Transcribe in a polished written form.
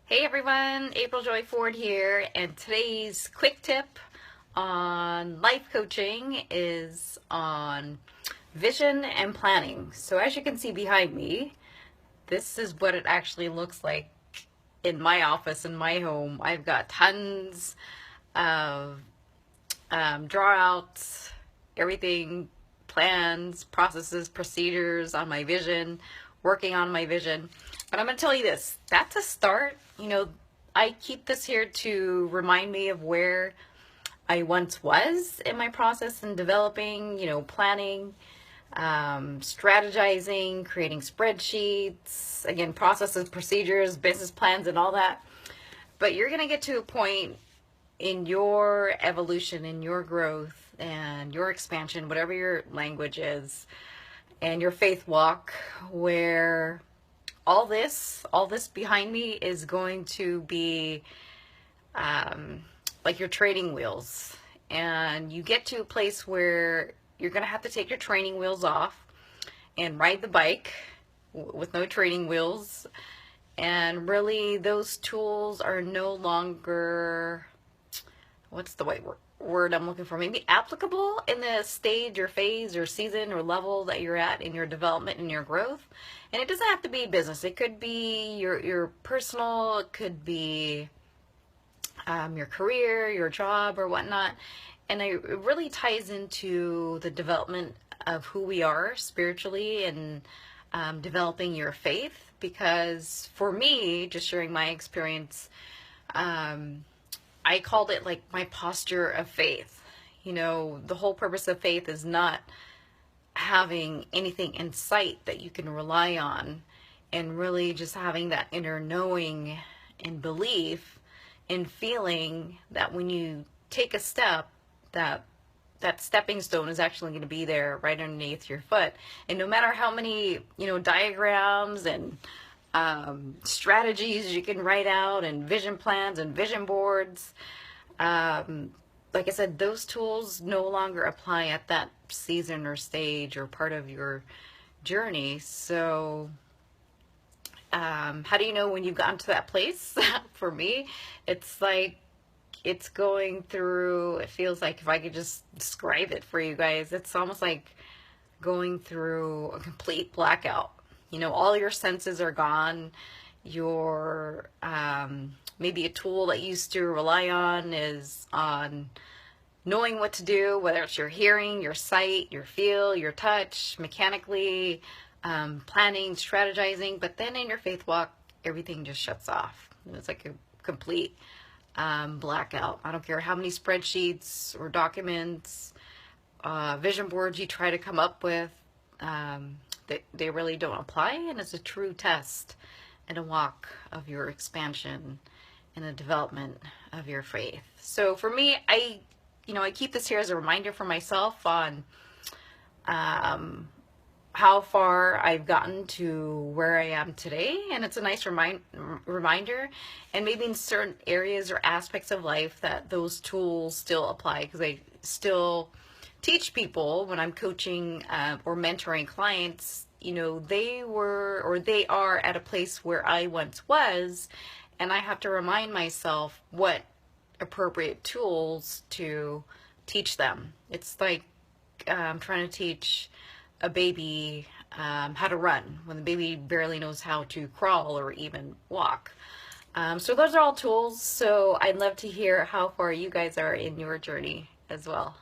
Hey everyone, April Joy Ford here, and today's quick tip on life coaching is on vision and planning. So as you can see behind me, this is what it actually looks like in my office, in my home. I've got tons of drawouts, everything, plans, processes, procedures on my vision, working on my vision. But I'm going to tell you this, that's a start. I keep this here to remind me of where I once was in my process in developing, planning, strategizing, creating spreadsheets, again, processes, procedures, business plans, and all that. But you're going to get to a point in your evolution, in your growth, and your expansion, whatever your language is, and your faith walk, where all this behind me is going to be like your training wheels. And you get to a place where you're going to have to take your training wheels off and ride the bike with no training wheels. And really, those tools are no longer, what's the right word I'm looking for? Maybe applicable in the stage or phase or season or level that you're at in your development and your growth. And it doesn't have to be business. It could be your personal, it could be your career, your job, or whatnot. And it really ties into the development of who we are spiritually and developing your faith. Because for me, just sharing my experience, I called it like my posture of faith. The whole purpose of faith is not having anything in sight that you can rely on, and really just having that inner knowing and belief and feeling that when you take a step, that stepping stone is actually going to be there right underneath your foot. And no matter how many diagrams and strategies you can write out and vision plans and vision boards, like I said, those tools no longer apply at that season or stage or part of your journey. So how do you know when you've gotten to that place? For me, it's like it's going through, it feels like, if I could just describe it for you guys, it's almost like going through a complete blackout. All your senses are gone. Your maybe a tool that you used to rely on is on knowing what to do, whether it's your hearing, your sight, your feel, your touch, mechanically, planning, strategizing. But then in your faith walk, everything just shuts off. It's like a complete blackout. I don't care how many spreadsheets or documents, vision boards you try to come up with, they really don't apply. And it's a true test and a walk of your expansion and the development of your faith. So for me, I keep this here as a reminder for myself on how far I've gotten to where I am today. And it's a nice reminder, and maybe in certain areas or aspects of life that those tools still apply, because I still teach people when I'm coaching or mentoring clients. They were, or they are, at a place where I once was, and I have to remind myself what appropriate tools to teach them. It's like trying to teach a baby how to run when the baby barely knows how to crawl or even walk. So those are all tools. So I'd love to hear how far you guys are in your journey as well.